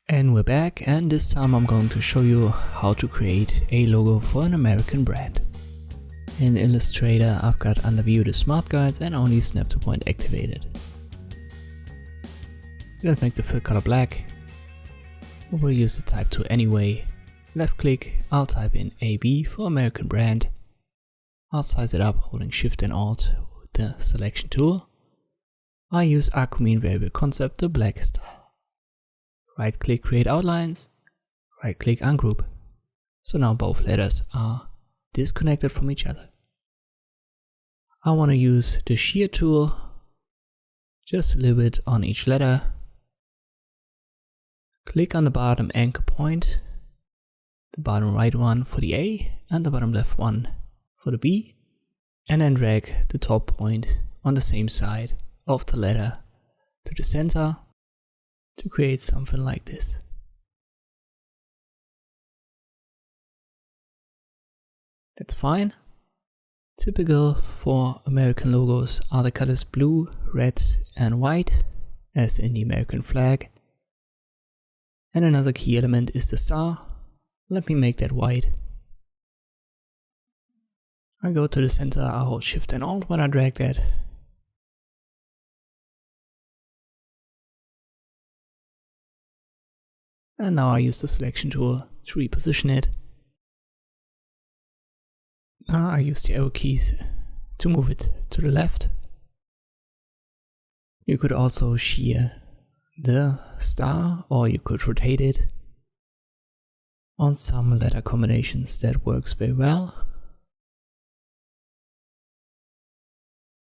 And we're back, and this time I'm going to show you how to create a logo for an American brand. In Illustrator I've got under view the smart guides and only snap to point activated. Let's make the fill color black. We'll use the type tool anyway. Left click, I'll type in AB for American brand. I'll size it up holding Shift and Alt with the selection tool. I use Arcomean variable concept, the black style. Right click, create outlines, right click, ungroup. So now both letters are disconnected from each other. I want to use the shear tool, just a little bit on each letter. Click on the bottom anchor point, the bottom right one for the A and the bottom left one for the B, and then drag the top point on the same side of the letter to the center to create something like this. That's fine. Typical for American logos are the colors blue, red and white, as in the American flag. And another key element is the star. Let me make that white. I go to the center, I hold Shift and Alt when I drag that. And now I use the selection tool to reposition it. Now I use the arrow keys to move it to the left. You could also shear the star, or you could rotate it. On some letter combinations that works very well.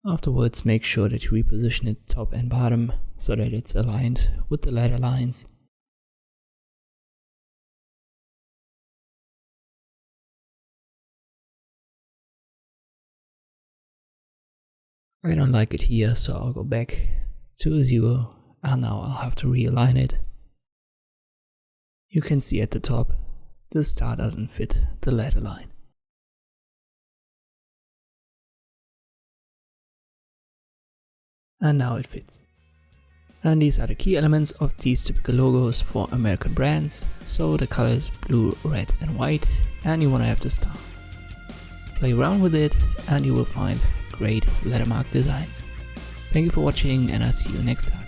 Afterwards, make sure that you reposition it top and bottom so that it's aligned with the letter lines. I don't like it here, so I'll go back to 0 and now I'll have to realign it. You can see at the top, the star doesn't fit the letter line. And now it fits. And these are the key elements of these typical logos for American brands. So the colors blue, red and white, and you want to have the star. Play around with it and you will find great lettermark designs. Thank you for watching and I'll see you next time.